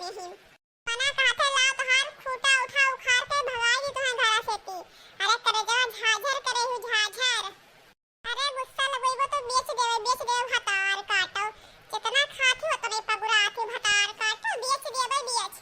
नहीं मना कहते ला तोहार खूटा उठा उखाड़ के भगाई दी तुम्हें घरा से ती। अरे करे जवा झाझर करे हु झाझर। अरे गुस्सा लगइबो तो बेच देवे भतार काटो जितना खाती हो तने पगुरा आती भतार काटो बेच देवे बेच।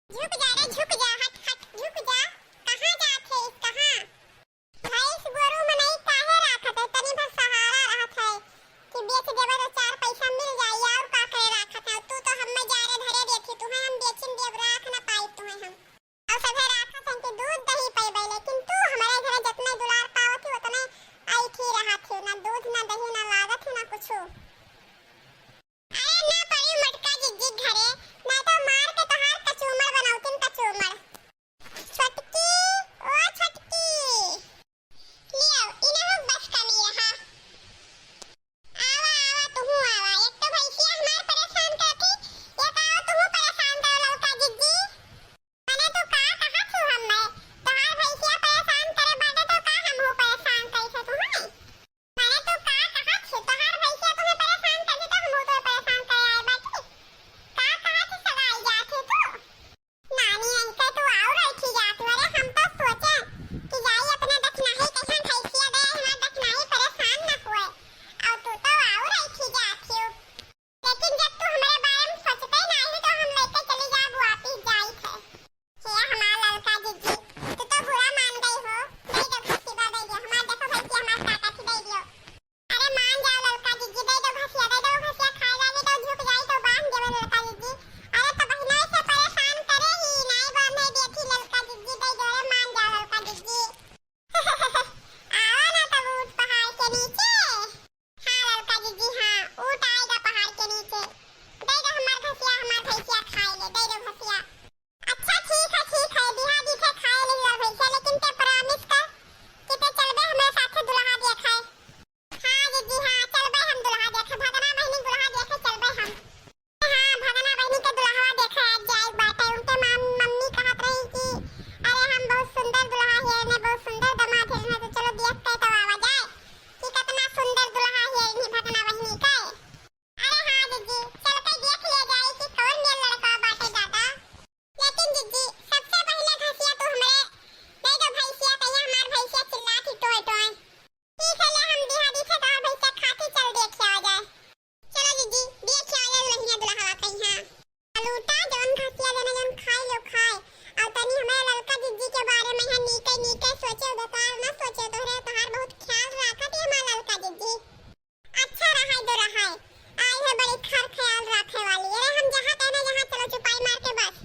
झुक जा रे झुक जा हट हट झुक जा कहां जाथे इस कहां भैंस गोरू मनई काहे राखत है तनी भर सहारा रहत है कि बेच देवे तो चार पैसा मिल जाई और का करे राखत है। तू तो हम जा रे धरे देती तुम्हें हम बेचिन देव राख ना पाई तुम्हें हम और सभे राखत है कि दूध दही पईबे लेकिन तू हमारे घरे जितने दुलार पावती उतने आई थी रहत है ना दूध ना दही ना लागत है ना कुछो। अरे ना पड़ी मटका जिज्जी घरे ना तो मार के तोहार कचूमर बनाउतिन कचूमर। छटकी ओ छटकी लियो इनहु बस का नहीं रहा। आवा आवा तुहु आवा एक तो भैंसिया हमार परेशान करती एक आओ तुहु परेशान करो लड़का जिज्जी। मने तू का कहा छू हम मैं तोहार भैंसिया परेशान करे बाटे तो का हम हो परेशान कैसे तुम्हें मने तू का कहा छू तोहार भैंसिया तुम्हें परेशान करती तो हम हो तो परेशान करे आए बाटे का कहा छू सगाई जाथे तू नानी अंकल तू आओ रही जात अरे हम तो सोचे कि जाई अपने दखनाही कैसन भैंसिया दे हमार दखनाही परेशान ना होए और तू तो आओ रही जात हो लेकिन जब तू हमारे बारे में सोचते नहीं तो हम लेके चली जाब वापस जाई थे हे हमार लड़का जिज्जी तू तो बुरा मान गई हो दे दो भैंसिया दे दो हमार देखो भैंसिया हमार काका थी दे दियो। अरे मान जाओ लड़का जिज्जी दे दो भैंसिया खाए लागे तो झुक जाई तो बांध देवे लड़का जिज्जी। अरे तो बहिना से परेशान करे ही नहीं बांधे देती लड़का जिज्जी दे दो रे मान जाओ लड़का जिज्जी। आवा ना तब उठ पहाड़ के नीचे हाँ लड़का जिज्जी हाँ उठ आएगा पहाड़ के नीचे दे दो हमार भैंसिया खाए ले दे दो भैंसिया। अच्छा ठीक है बिहा दिखे खाए ले भैंसिया लेकिन ते प्रॉमिस कर कि ते चलबे हमारे साथे दुल्हा देखाए। हाँ जिज्जी हाँ चलबे हम दुल्हा देखे भगना बहिनी दुल्हा देखे चलबे हम हाँ भगना बहिनी के दुल्हा देखे आज जाए बाटे उनके मम्मी कहत रही कि अरे हम बहुत सुंदर दुल्हा है ने बहुत सुंदर दामाद है तो चलो देखते तो आवा जाए कि कितना सुंदर दुल्हा है नी भगना बहिनी का। अरे हाँ जिज्जी चल के देख ले जाए कि कौन मेरा लड़का बाटे दादा लेकिन जिज्जी सबसे पहले भैंसिया तो हमें दे दो भैंसिया कहिया हमार भैंसिया चिल्लाती टोय टोय। ठीक है ले हम दिहा दी थे तो भैंसिया खाती चल देख आ जाए चलो जिज्जी देख आ जाए लहिया दुल्हा कहिया लूटा जौन भैंसिया देना जौन खाए लो खाए और तनी हमें लड़का जिज्जी के बारे में है नीके सोचे बेकार ना सोचे तोहरे तोहार बहुत ख्याल रखत है हमार लड़का जिज्जी। अच्छा रहा दो रहा आई है बड़ी खर ख्याल रखे वाली। अरे हम जहां कहने जहां चलो चुपाई मार के बस।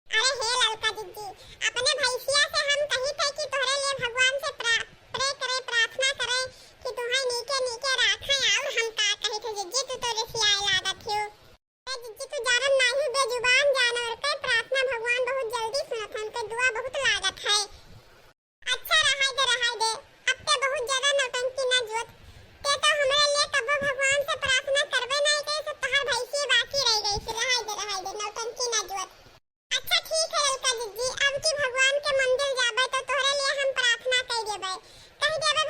अरे हे लड़का जिज्जी अपने भैंसिया से हम कही थे कि तोहरे लिए भगवान से प्रार्थना करे कि तुम्हें नीके राखे और हम का कही थे जिज्जी तू तो रिसियाए लागत हो। अरे जिज्जी तू जानन नहीं बेजुबान जानवर के प्रार्थना भगवान बहुत जल्दी सुनत है उनके दुआ बहुत लागत है। अच्छा रहा दे अब ते बहुत ज्यादा नौटंकी ना जोत ते तो हमारे लिए कबो भगवान से प्रार्थना करबे नहीं गई तो तोहार भैंसी बाकी रह गई से रहा दे नौटंकी ना जोत। अच्छा ठीक है लड़का जिज्जी अब की भगवान के मंदिर जाबे तो तोहरे लिए हम प्रार्थना कह देबे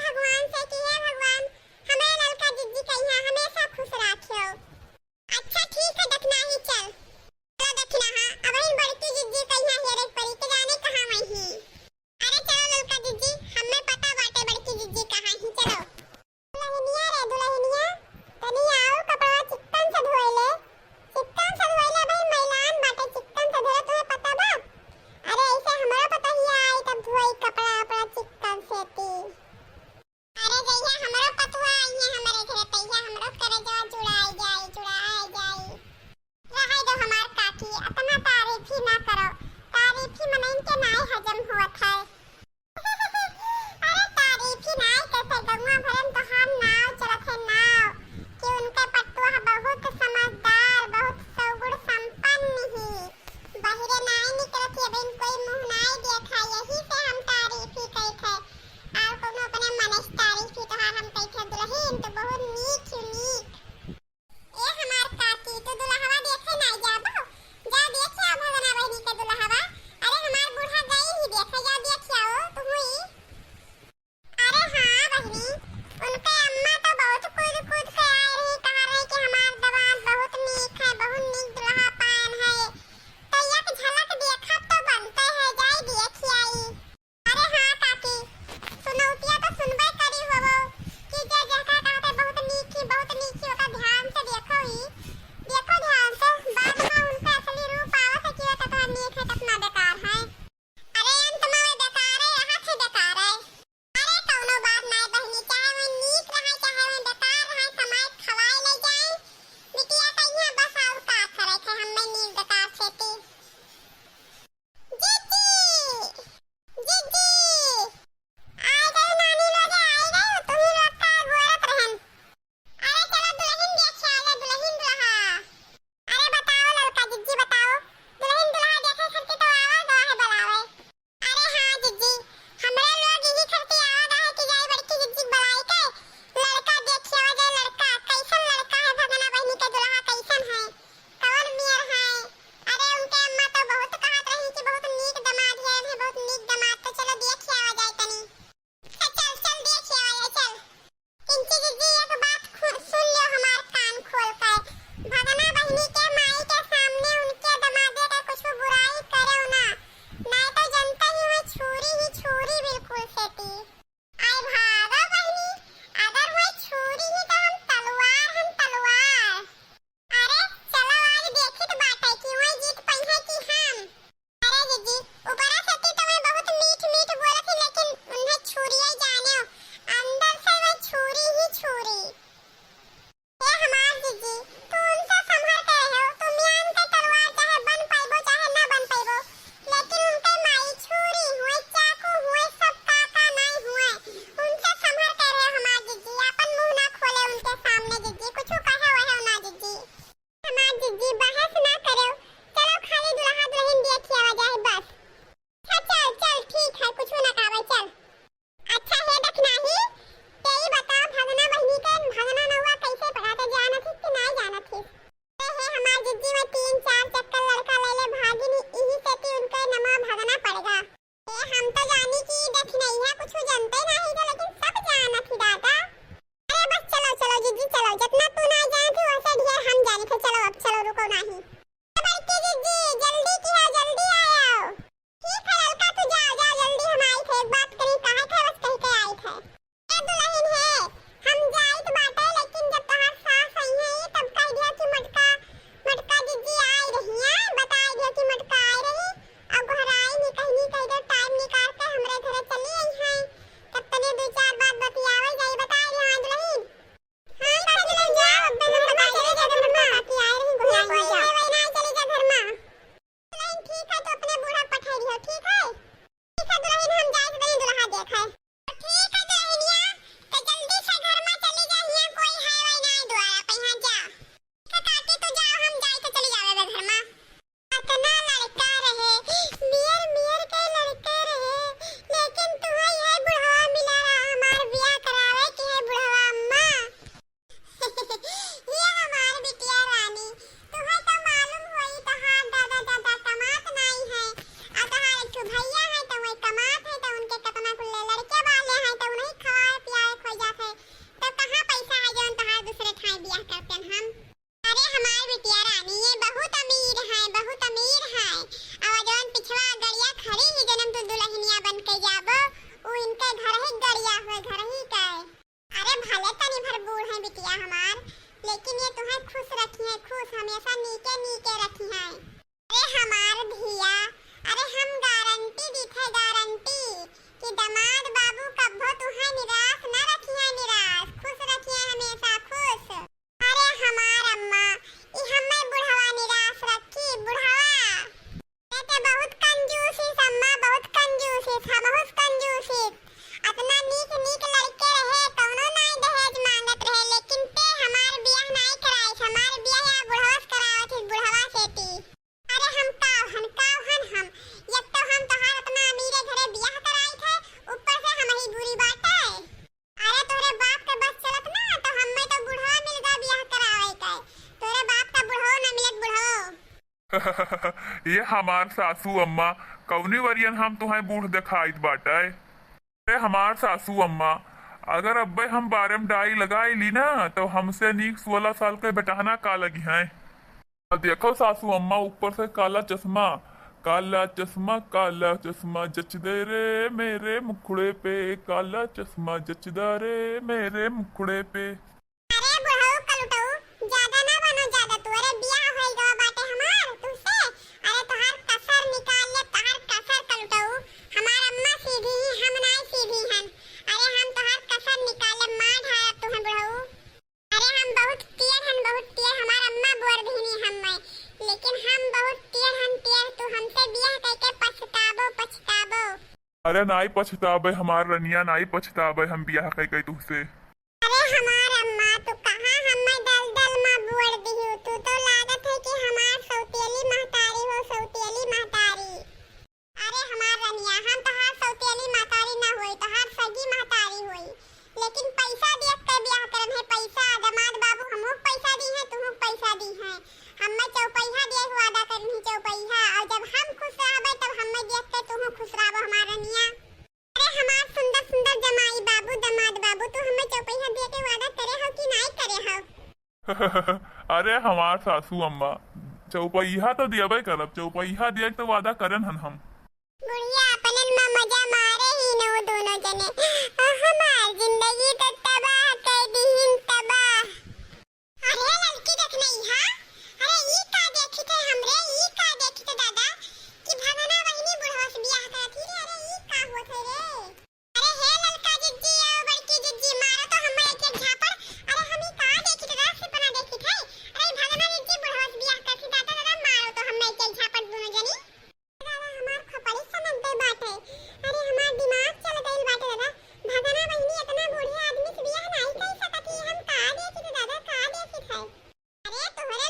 भगवान से कि हे भगवान हमें लड़का जिज्जी कहिया हमेशा खुश राखियो। अच्छा ठीक है दखना ही चल दखना हाँ अब इन बड़की जिज्जी कहिया हेरे परी के जाने कहां वही चलो रुको नहीं। बड़की जीजी जल्दी किया, जल्दी आओ। ठीक है ललका तू जाओ जाओ जल्दी, हम आई थे, एक बात करी कहा थे बस कही के आई थे। ए दुल्हन है हम जाइत बाटे, लेकिन जब तहार सास आई है तब कह दिया कि मटका मटका जीजी आई रही है, बता दिया कि मटका आई रही। अब घर आई नहीं कहीं कहीं तो टाइम निकाल के हमरे घरे चली आई है, तब तने दो चार बात बतियावे जाई, बता रही हां दुल्हन। हां चले जाओ, अब हम बता चले जा घर में, बाकी आई रही बुला कोई जाओ वही ना चले जा घर में। दुल्हन ठीक है तो अपने बूढ़ा पठाई रही हो, ठीक है दुल्हन, हम जाए तो दुल्हा देखा है। ठीक है दुल्हनिया तो जल्दी से घर में चली जाइए, कोई है वही ना द्वारा पे यहां जा। काटी तो जाओ, हम जाए तो चली जावे घर में। इतना लड़का रहे मियर मियर के लड़के रहे, लेकिन तुम्हें ये बुढ़वा मिला हमार बियाह करावे के है बुढ़वा अम्मा। ये हमार बिटिया रानी, तुम्हें तो मालूम होई तहार दादा दादा कमात नहीं है, आ तहार एक भैया है तो वही कमात है, तो उनके कितना कुल्ले लड़के वाले हैं तो उन्हें खवाए पियाए खो जाते, तो कहां पैसा है जो तहार दूसरे ठाई बियाह करते हम। अरे हमार बिटिया रानी ये बहुत अमीर है, बहुत अमीर है। अब जौन पिछवा गड़िया खड़ी ही जन्म तो दुल्हनिया बन के जाबो, उ इनके घर ही गड़िया हुए, घर ही का। अरे भले तनी भर बूढ़ है बिटिया हमार, लेकिन ये तुम्हें खुश रखी है, खुश हमेशा नीके नीके रखी है। अरे हमार धिया, अरे हम गारंटी देते गारंटी कि दामाद बाबू कब्बो तुम्हें निराश न रखी है, निराश खुश रखी है हमेशा खुश। अरे हमार अम्मा ई हमें बुढ़वा निराश रखी, बुढ़वा ये तो बहुत कंजूसी अम्मा, बहुत कंजूसी था, बहुत कंजूसी। अपना नीक नीक लड़के रहे कौनो नहीं दहेज मांगत रहे, लेकिन ते हमार बियाह नहीं कराई, हमार बियाह या बुढ़वा से करावत थी, बुढ़वा सेती। अरे हम काहन हम एक तो हम तोहार अपना अमीरे घरे बियाह कराई थे, ऊपर से हम ही बुरी बात है। अरे तोरे बाप के बस चलत ना तो हमें तो बुढ़वा मिल गया बियाह करावे के, तोरे बाप का बुढ़वा ना मिलत बुढ़वा। ये हमार सासू अम्मा कौनी वरियन हम तुम्हें बूढ़ दिखाइत बाटे। अरे हमार सासू अम्मा अगर अब्बे हम बारे में डाई लगाई ली ना तो हमसे नीक 16 साल के बेटाना का लगी हैं। देखो सासू अम्मा ऊपर से काला चश्मा काला चश्मा काला चश्मा जचदे रे मेरे मुखड़े पे, काला चश्मा जचदा रे मेरे मुखड़े पे। अरे बुढ़ऊ कलुटऊ ज्यादा ना बनो, ज्यादा तू अरे बियाह होई गवा बाटे हमार तुझसे। अरे तोहार कसर निकाल ले, तोहार कसर कलुटऊ, हमार अम्मा सीधी ही हम नहीं सीधी हन। अरे हम तोहार कसर निकाल ले, मार ढाया तू हम बुढ़ऊ। अरे हम बहुत टियर हन, बहुत टियर, हमार अम्मा बोर दीनी हमें, लेकिन हम बहुत टियर हन टियर, तू हमसे बियाह करके पछताबो पछताबो। अरे नाई पछताबे हमार रनिया, नाई पछताबे हम बियाह कई तुझसे। अरे हमार अम्मा तू कहां हमें दलदल में बोर दिहु, तू तो लागत है कि हमार सौतेली महतारी हो, सौतेली महतारी। अरे हमार रनिया हम तहार सौतेली महतारी ना होई, तहार सगी महतारी होई, लेकिन पैसा देख के बियाह करन है, पैसा दामाद बाबू हमहु पैसा दी है, तुमहु पैसा दी है, हमें चौपैया दे वादा करनी चौपैया, और जब हम खुश रहबे तब हमें देख के तुमहु खुश रहबो हमार रनिया। अरे हमार सुंदर सुंदर जमाई बाबू दामाद बाबू तू हमें चौपैया दे के वादा करे हो कि नहीं करे हो? अरे हमार सासू अम्मा चौपैया तो दियबे करब, चौपैया दिए तो वादा करन हन हम। बुढ़िया अपनन में मजा मारे ही न वो दोनों जने, हमार जिंदगी तो तबाह कर दीहिन तबाह। अरे लड़की देखने यहाँ, अरे ई का देखी थे हमरे, ई का देखी थे दादा कि भगना बहिनी बुढ़वा से बियाह करती रे। अरे ई का हुआ थे रे? अरे हे ललका जिज्जी आओ बड़की जिज्जी मारो तो हमें एक झापड़। अरे हम ई का देखी थे रात से पना देखी थे। अरे भगना जिज्जी बुढ़वा से बियाह करती दादा दादा मारो तो हमें एक झापड़ दोनों जनी। दादा हमार खपड़ी समझते बाटे, अरे हमार दिमाग चल गइल बाटे दादा, भगना बहिनी इतना बूढ़े आदमी से बियाह नहीं कर सकती, हम का देखी थे दादा का देखी थे। अरे तोहरे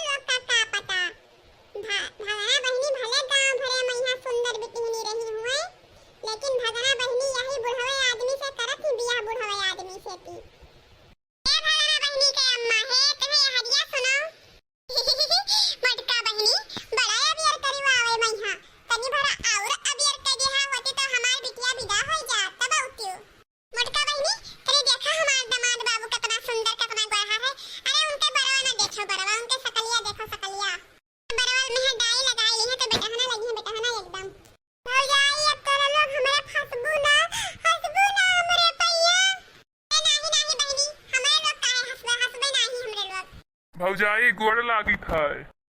भौजाई गोड़ लागी था।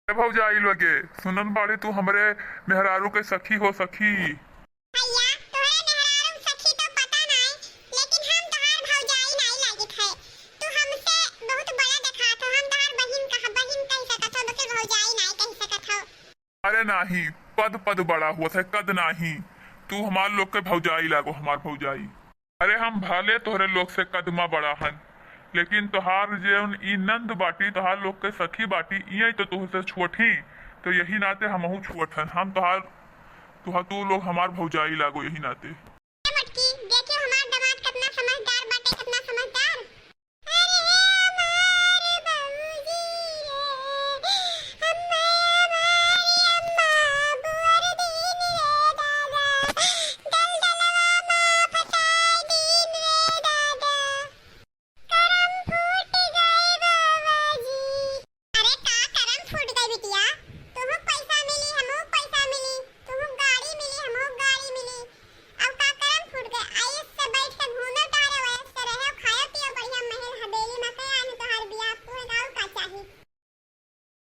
भौजाई लगे सुनन बाड़े तू हमरे मेहरारू के सखी हो सखी। भैया तोहरे मेहरारू सखी तो पता नहीं, लेकिन हम तोहार भौजाई नहीं लागित है। तू हमसे बहुत बड़ा दिखात हो, हम तोहार बहिन कह सकत हो, लेकिन भौजाई नहीं कह सकत हो। अरे नहीं, पद बड़ा हुआ था, कद नहीं। तू हमार लोग के भौजाई लागो, हमार भौजाई। अरे हम भाले तोहरे लोग से कदमा बड़ा हन, लेकिन तोहार जेवन ई नंद बाटी तोहार लोग के सखी बाटी इं तो तुहसे छोटी, तो यही नाते हमहू छोट हन। हम तोहार तू लोग हमार भौजाई लागो यही नाते।